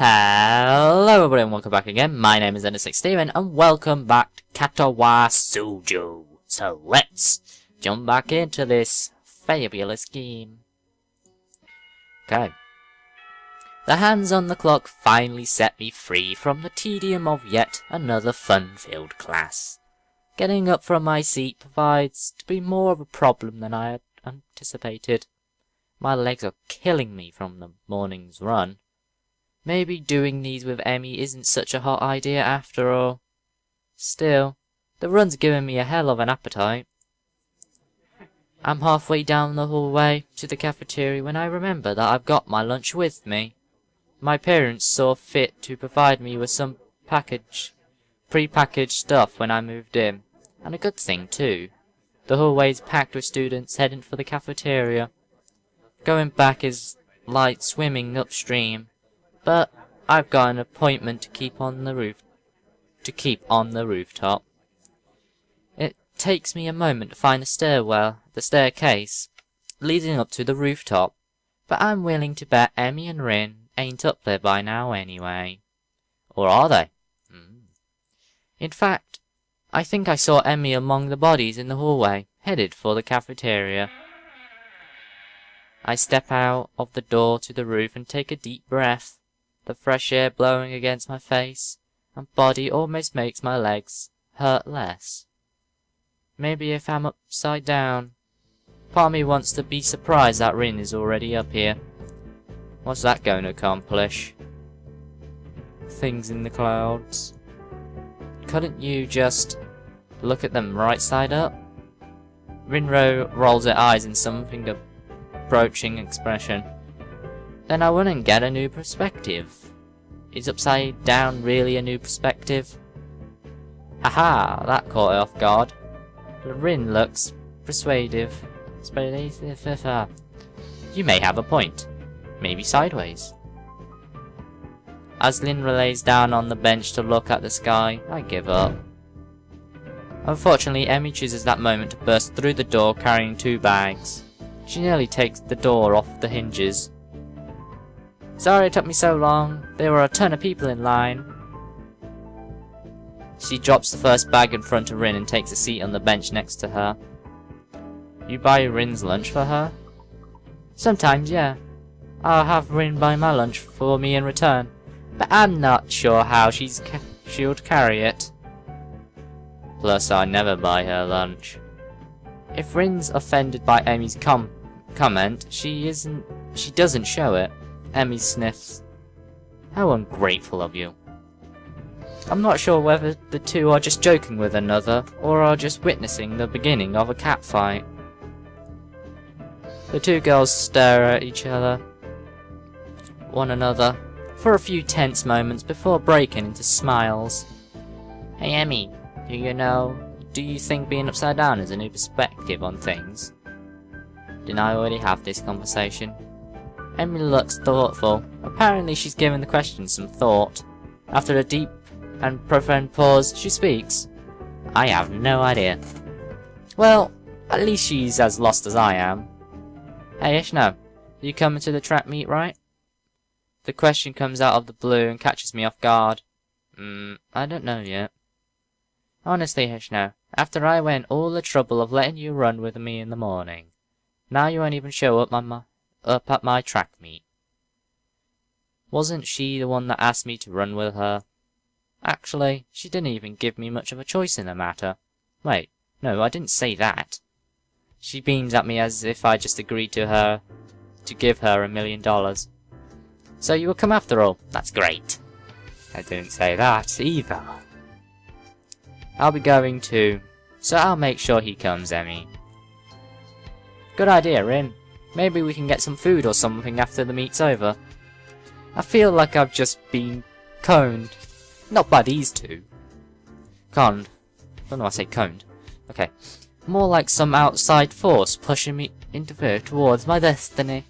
Hello everybody and welcome back again. My name is Steven and welcome back to Katawa Shoujo. So let's jump back into this fabulous game. Okay. The hands on the clock finally set me free from the tedium of yet another fun-filled class. Getting up from my seat provides to be more of a problem than I had anticipated. My legs are killing me from the morning's run. Maybe doing these with Emmy isn't such a hot idea after all. Still, the run's giving me a hell of an appetite. I'm halfway down the hallway to the cafeteria when I remember that I've got my lunch with me. My parents saw fit to provide me with some pre-packaged stuff when I moved in. And a good thing too. The hallway's packed with students heading for the cafeteria. Going back is like swimming upstream. But I've got an appointment to keep on the rooftop. It takes me a moment to find the staircase leading up to the rooftop, but I'm willing to bet Emmy and Rin ain't up there by now anyway. Or are they? In fact, I think I saw Emmy among the bodies in the hallway, headed for the cafeteria. I step out of the door to the roof and take a deep breath. The fresh air blowing against my face and body almost makes my legs hurt less. Maybe if I'm upside down. Part of me wants to be surprised that Rin is already up here. What's that going to accomplish? Things in the clouds. Couldn't you just look at them right side up? Rinro rolls her eyes in something approaching expression. Then I wouldn't get a new perspective. Is upside down really a new perspective? Haha, that caught her off guard. Rin looks persuasive. You may have a point. Maybe sideways. As Lin lays down on the bench to look at the sky, I give up. Unfortunately, Emmy chooses that moment to burst through the door carrying 2 bags. She nearly takes the door off the hinges. Sorry it took me so long. There were a ton of people in line. She drops the first bag in front of Rin and takes a seat on the bench next to her. You buy Rin's lunch for her? Sometimes, yeah. I'll have Rin buy my lunch for me in return. But I'm not sure how she'll carry it. Plus, I never buy her lunch. If Rin's offended by Emmy's comment, she doesn't show it. Emmy sniffs. How ungrateful of you. I'm not sure whether the two are just joking with another, or are just witnessing the beginning of a catfight. The 2 girls stare at one another, for a few tense moments before breaking into smiles. Hey Emmy, do you think being upside down is a new perspective on things? Didn't I already have this conversation? Emmy looks thoughtful. Apparently she's given the question some thought. After a deep and profound pause, she speaks. I have no idea. Well, at least she's as lost as I am. Hey Ishno, you coming to the track meet, right? The question comes out of the blue and catches me off guard. I don't know yet. Honestly, Ishno, after I went all the trouble of letting you run with me in the morning, now you won't even show up at my track meet. Wasn't she the one that asked me to run with her? Actually, she didn't even give me much of a choice in the matter. Wait, no, I didn't say that. She beams at me as if I just agreed to give her $1 million. So you will come after all? That's great. I didn't say that either. I'll be going too, so I'll make sure he comes, Emmy. Good idea, Rin. Maybe we can get some food or something after the meet's over. I feel like I've just been coned. Not by these 2. Conned. Don't know why I say coned. Okay. More like some outside force pushing me towards my destiny.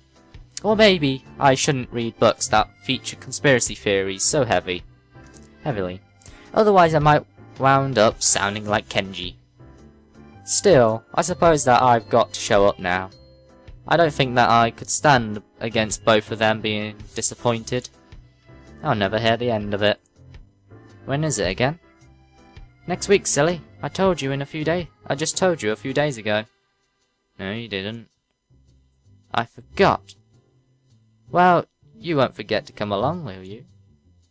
Or maybe I shouldn't read books that feature conspiracy theories so heavily. Otherwise I might wound up sounding like Kenji. Still, I suppose that I've got to show up now. I don't think that I could stand against both of them being disappointed. I'll never hear the end of it. When is it again? Next week, silly. I told you in a few days. I just told you a few days ago. No, you didn't. I forgot. Well, you won't forget to come along, will you?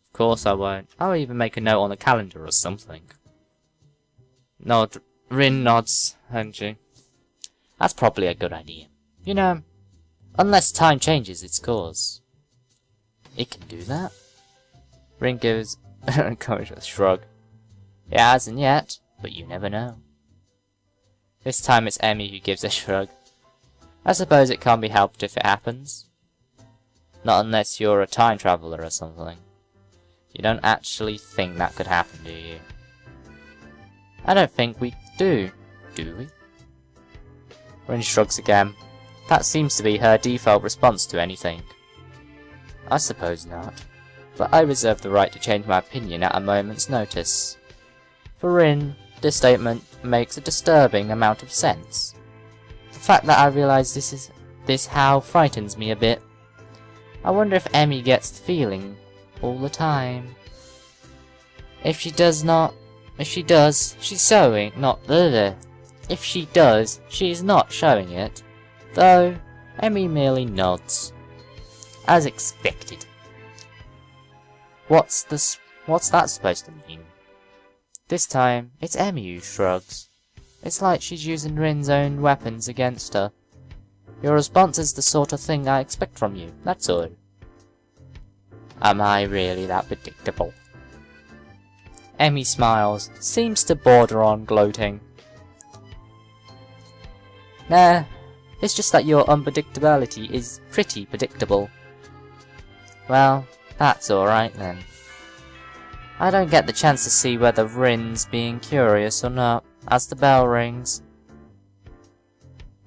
Of course I won't. I'll even make a note on the calendar or something. Rin nods, Hanji. That's probably a good idea. You know, unless time changes its course. It can do that? Rin gives a encouraging shrug. It hasn't yet, but you never know. This time it's Emmy who gives a shrug. I suppose it can't be helped if it happens. Not unless you're a time traveler or something. You don't actually think that could happen, do you? I don't think we do we? Rin shrugs again. That seems to be her default response to anything. I suppose not, but I reserve the right to change my opinion at a moment's notice. For Rin, this statement makes a disturbing amount of sense. The fact that I realize this how frightens me a bit. I wonder if Emmy gets the feeling all the time. If she does, she's showing not If she does, she is not showing it, though Emmy merely nods. As expected. What's that supposed to mean? This time, it's Emmy who shrugs. It's like she's using Rin's own weapons against her. Your response is the sort of thing I expect from you, that's all. Am I really that predictable? Emmy smiles, seems to border on gloating. Nah, it's just that your unpredictability is pretty predictable. Well, that's alright then. I don't get the chance to see whether Rin's being curious or not, as the bell rings.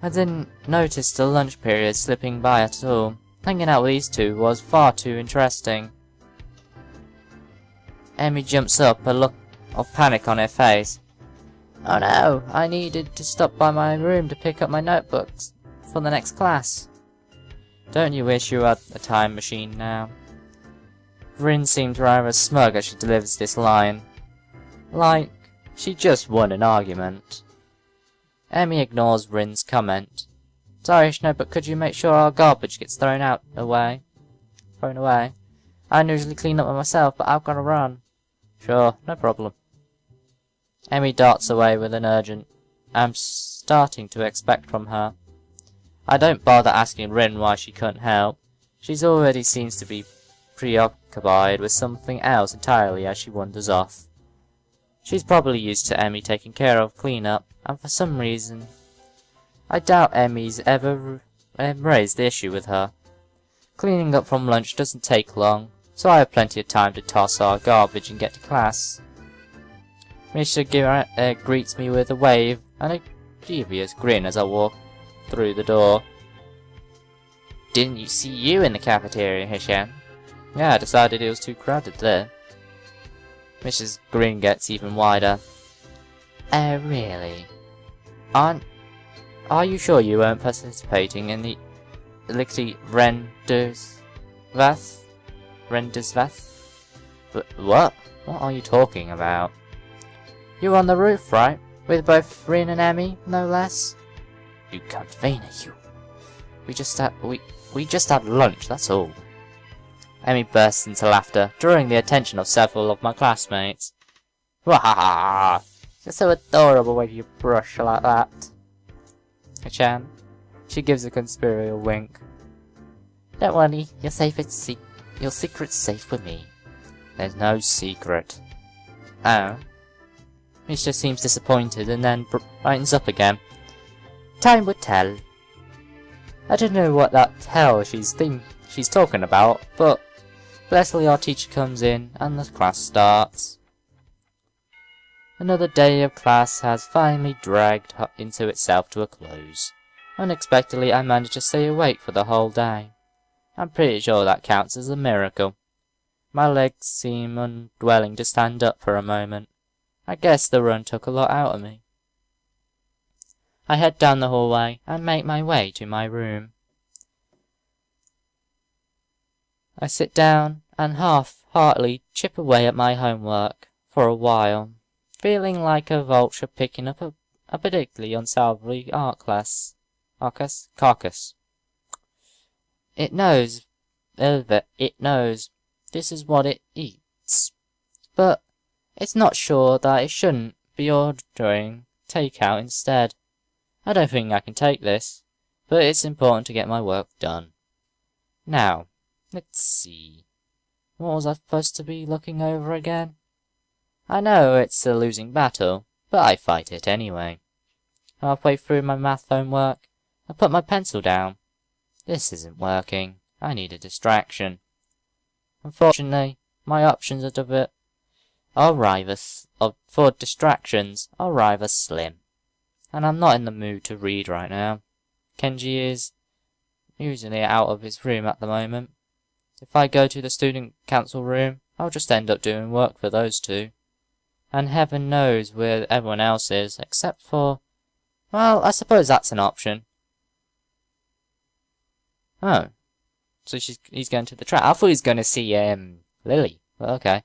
I didn't notice the lunch period slipping by at all. Hanging out with these two was far too interesting. Emmy jumps up, a look of panic on her face. Oh no, I needed to stop by my room to pick up my notebooks for the next class. Don't you wish you had a time machine now? Rin seems rather smug as she delivers this line. Like, she just won an argument. Emmy ignores Rin's comment. Sorry, no, but could you make sure our garbage gets thrown away? I usually clean up myself, but I've got to run. Sure, no problem. Emmy darts away with an urgent I'm starting to expect from her. I don't bother asking Rin why she couldn't help. She's already seems to be preoccupied with something else entirely as she wanders off. She's probably used to Emmy taking care of cleanup, and for some reason, I doubt Emmy's ever raised the issue with her. Cleaning up from lunch doesn't take long, so I have plenty of time to toss our garbage and get to class. Misha greets me with a wave and a dubious grin as I walk through the door. Didn't you see you in the cafeteria, Hishan? Yeah, I decided it was too crowded there. Misha's grin gets even wider. Oh, really? Are you sure you weren't participating in the Rendersvath? What? What are you talking about? You were on the roof, right? With both Rin and Emmy, no less? You convener, you. We just had lunch, that's all. Emmy bursts into laughter, drawing the attention of several of my classmates. Wahaha! You're so adorable when you brush like that. Chan. She gives a conspiratorial wink. Don't worry, your secret's safe with me. There's no secret. Oh. Misha seems disappointed and then brightens up again. Time would tell. I don't know what that hell she's talking about, but Leslie, our teacher, comes in and the class starts. Another day of class has finally dragged into itself to a close. Unexpectedly, I managed to stay awake for the whole day. I'm pretty sure that counts as a miracle. My legs seem unwilling to stand up for a moment. I guess the run took a lot out of me. I head down the hallway and make my way to my room. I sit down and half-heartedly chip away at my homework for a while, feeling like a vulture picking up a particularly unsavory carcass. It knows this is what it eats, but it's not sure that it shouldn't be ordering takeout instead. I don't think I can take this, but it's important to get my work done. Now, let's see. What was I supposed to be looking over again? I know it's a losing battle, but I fight it anyway. Halfway through my math homework, I put my pencil down. This isn't working. I need a distraction. Unfortunately, my options for distractions are rather slim, and I'm not in the mood to read right now. Kenji is usually out of his room at the moment. If I go to the student council room, I'll just end up doing work for those two. And heaven knows where everyone else is, except for... well, I suppose that's an option. Oh. So he's going to the track. I thought he was going to see, Lily. Well, okay.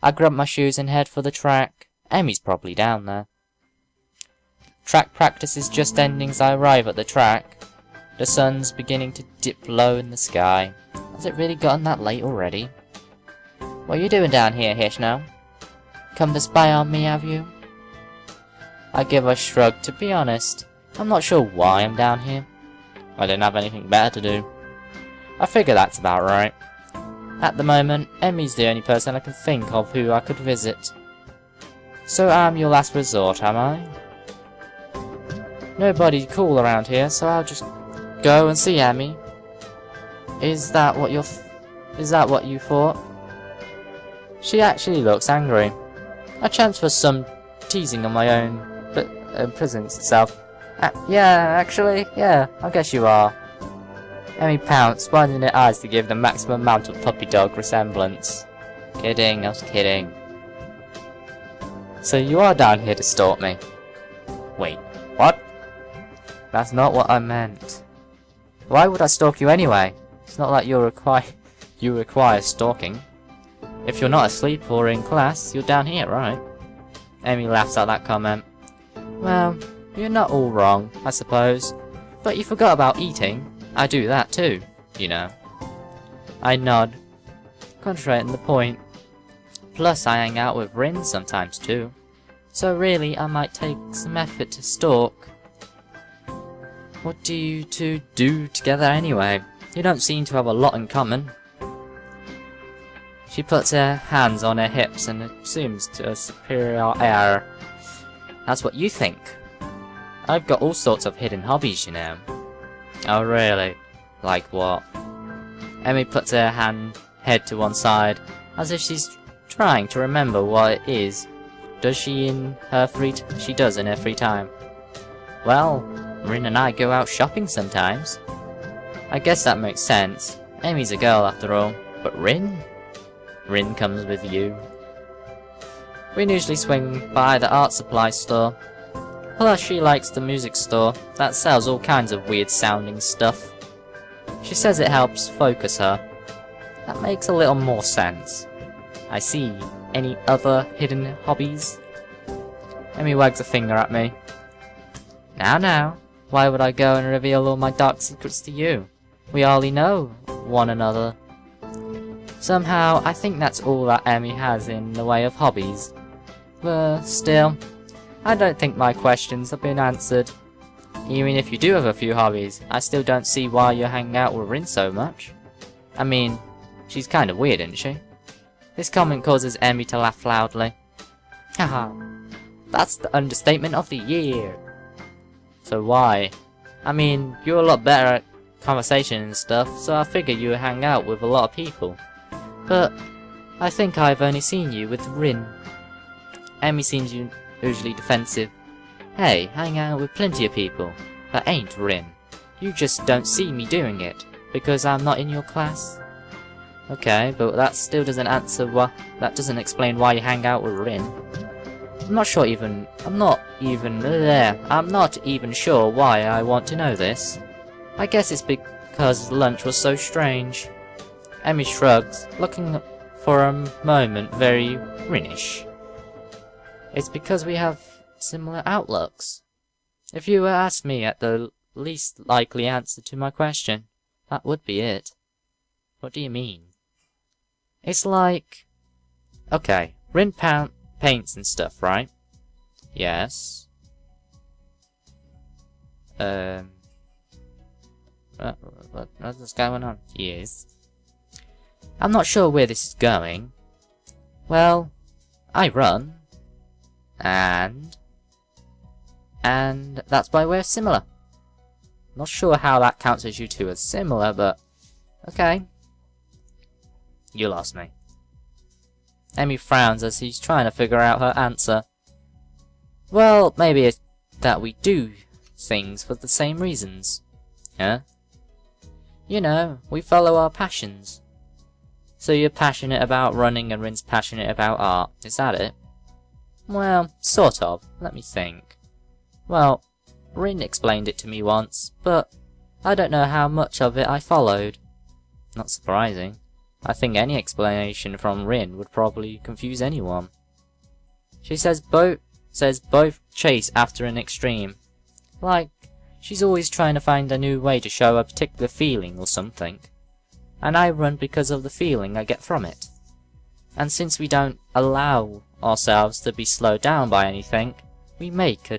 I grab my shoes and head for the track. Emmy's probably down there. Track practice is just ending as I arrive at the track. The sun's beginning to dip low in the sky. Has it really gotten that late already? What are you doing down here, Hisao? Come to spy on me, have you? I give a shrug. To be honest, I'm not sure why I'm down here. I didn't have anything better to do. I figure that's about right. At the moment, Emmy's the only person I can think of who I could visit. So I'm your last resort, am I? Nobody cool around here, so I'll just go and see Emmy. Is that what you thought? She actually looks angry. A chance for some teasing on my own, but presents itself. Yeah, I guess you are. Emmy pounced, widening her eyes to give the maximum amount of puppy dog resemblance. Kidding, I was kidding. So you are down here to stalk me? Wait, what? That's not what I meant. Why would I stalk you anyway? It's not like you require stalking. If you're not asleep or in class, you're down here, right? Emmy laughs at that comment. Well, you're not all wrong, I suppose. But you forgot about eating. I do that too, you know. I nod, concentrating the point. Plus, I hang out with Rin sometimes too. So really, I might take some effort to stalk. What do you two do together anyway? You don't seem to have a lot in common. She puts her hands on her hips and assumes to a superior air. That's what you think. I've got all sorts of hidden hobbies, you know. Oh really? Like what? Emmy puts her head to one side, as if she's trying to remember what it is. She does in her free time. Well, Rin and I go out shopping sometimes. I guess that makes sense. Amy's a girl after all. But Rin? Rin comes with you. We usually swing by the art supply store. Plus she likes the music store that sells all kinds of weird sounding stuff. She says it helps focus her. That makes a little more sense. I see. Any other hidden hobbies? Emmy wags a finger at me. Now, why would I go and reveal all my dark secrets to you? We hardly know one another. Somehow, I think that's all that Emmy has in the way of hobbies. But still, I don't think my questions have been answered. Even if you do have a few hobbies, I still don't see why you hang out with Rin so much. I mean, she's kind of weird, isn't she? This comment causes Emmy to laugh loudly. Haha, that's the understatement of the year. So why? I mean, you're a lot better at conversation and stuff, so I figure you hang out with a lot of people. But I think I've only seen you with Rin. Emmy seems usually defensive. Hey, hang out with plenty of people. That ain't Rin. You just don't see me doing it, because I'm not in your class. Okay, but that still doesn't answer that doesn't explain why you hang out with Rin. I'm not even sure why I want to know this. I guess it's because lunch was so strange. Emmy shrugs, looking for a moment very Rinish. It's because we have similar outlooks. If you were asked me at the least likely answer to my question, that would be it. What do you mean? It's like... Okay, Rin paints and stuff, right? Yes. What's going on? Yes. I'm not sure where this is going. Well, I run. And that's why we're similar. Not sure how that counts as you two as similar, but okay. You lost me. Emmy frowns as he's trying to figure out her answer. Well, maybe it's that we do things for the same reasons. Yeah? You know, we follow our passions. So you're passionate about running and Rin's passionate about art, is that it? Well, sort of. Let me think. Well, Rin explained it to me once, but I don't know how much of it I followed. Not surprising. I think any explanation from Rin would probably confuse anyone. She says both chase after an extreme. Like, she's always trying to find a new way to show a particular feeling or something. And I run because of the feeling I get from it. And since we don't allow ourselves to be slowed down by anything, we make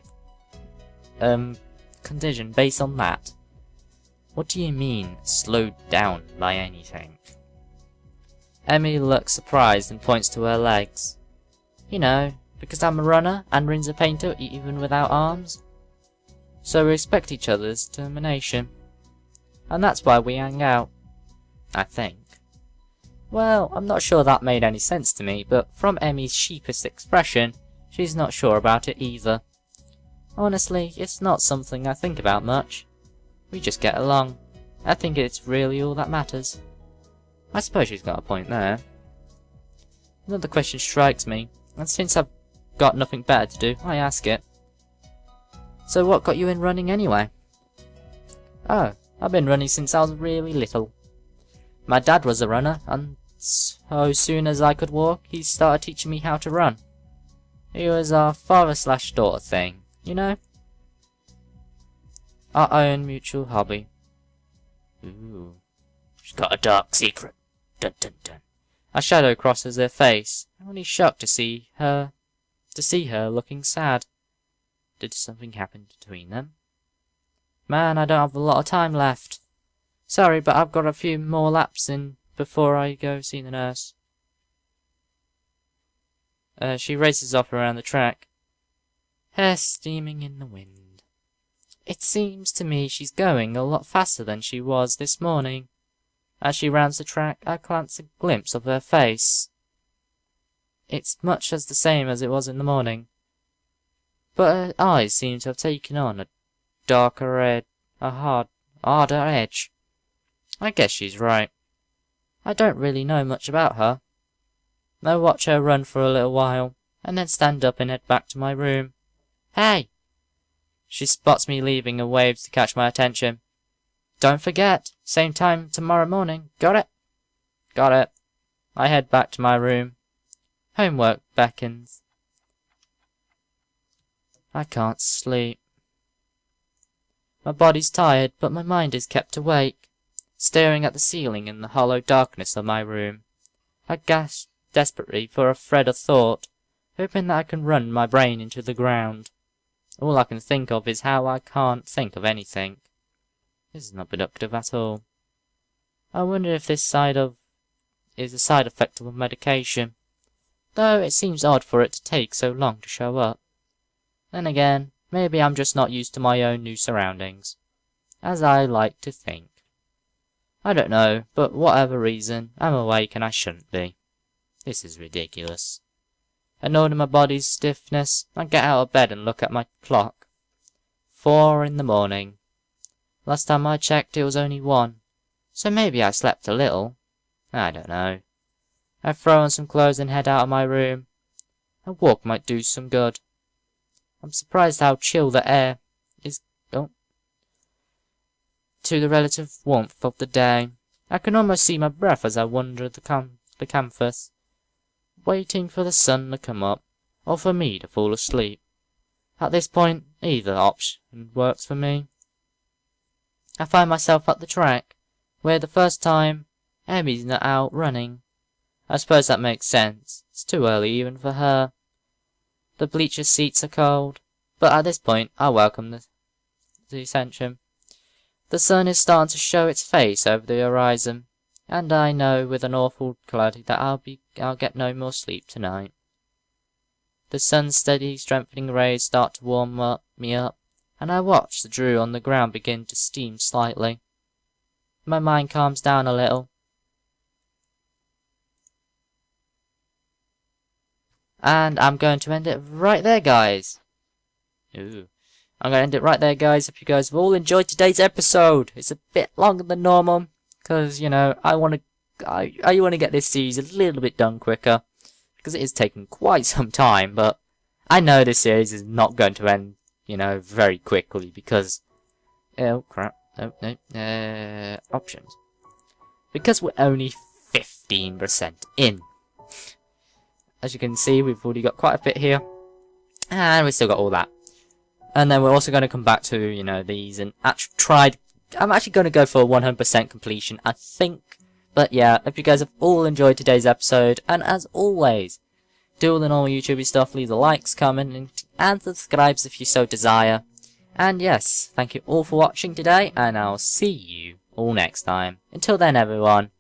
a condition based on that. What do you mean, slowed down by anything? Emmy looks surprised and points to her legs. You know, because I'm a runner and Rin's a painter even without arms. So we respect each other's determination. And that's why we hang out. I think. Well, I'm not sure that made any sense to me, but from Emmy's sheepish expression, she's not sure about it either. Honestly, it's not something I think about much. We just get along. I think it's really all that matters. I suppose she's got a point there. Another question strikes me, and since I've got nothing better to do, I ask it. So what got you in running anyway? Oh, I've been running since I was really little. My dad was a runner, and so soon as I could walk, he started teaching me how to run. It was our father/daughter thing, you know? Our own mutual hobby. Ooh. She's got a dark secret. Dun dun dun. A shadow crosses her face. I'm only shocked to see her looking sad. Did something happen between them? Man, I don't have a lot of time left. Sorry, but I've got a few more laps in before I go see the nurse. She races off around the track, hair steaming in the wind. It seems to me she's going a lot faster than she was this morning. As she rounds the track, I glance a glimpse of her face. It's much as the same as it was in the morning, but her eyes seem to have taken on a darker red, harder edge. I guess she's right. I don't really know much about her. I watch her run for a little while, and then stand up and head back to my room. Hey! She spots me leaving and waves to catch my attention. Don't forget, same time tomorrow morning, got it? Got it. I head back to my room. Homework beckons. I can't sleep. My body's tired, but my mind is kept awake, staring at the ceiling in the hollow darkness of my room. I gasp desperately for a thread of thought, hoping that I can run my brain into the ground. All I can think of is how I can't think of anything. This is not productive at all. I wonder if this is a side effect of a medication, though it seems odd for it to take so long to show up. Then again, maybe I'm just not used to my own new surroundings, as I like to think. I don't know, but whatever reason, I'm awake and I shouldn't be. This is ridiculous. Annoyed at my body's stiffness, I get out of bed and look at my clock. 4 in the morning. Last time I checked it was only 1, so maybe I slept a little. I don't know. I throw on some clothes and head out of my room. A walk might do some good. I'm surprised how chill the air is to the relative warmth of the day. I can almost see my breath as I wander the campus, waiting for the sun to come up, or for me to fall asleep. At this point, either option works for me. I find myself at the track, where the first time, Emmy's not out running. I suppose that makes sense. It's too early even for her. The bleacher seats are cold, but at this point, I welcome the ascension. The sun is starting to show its face over the horizon, and I know with an awful clarity that I'll get no more sleep tonight. The sun's steady, strengthening rays start to warm me up, and I watch the dew on the ground begin to steam slightly. My mind calms down a little. And I'm going to end it right there, guys. I'm going to end it right there, guys. Hope you guys have all enjoyed today's episode. It's a bit longer than normal, because, you know, I want to get this series a little bit done quicker, because it is taking quite some time, but I know this series is not going to end, you know, very quickly, because... Oh, crap. No. Options. Because we're only 15% in. As you can see, we've already got quite a bit here. And we've still got all that. And then we're also going to come back to, you know, these and I'm actually going to go for 100% completion, I think. But yeah, hope you guys have all enjoyed today's episode. And as always, do all the normal YouTube stuff. Leave the likes, comment, and subscribes if you so desire. And yes, thank you all for watching today. And I'll see you all next time. Until then, everyone.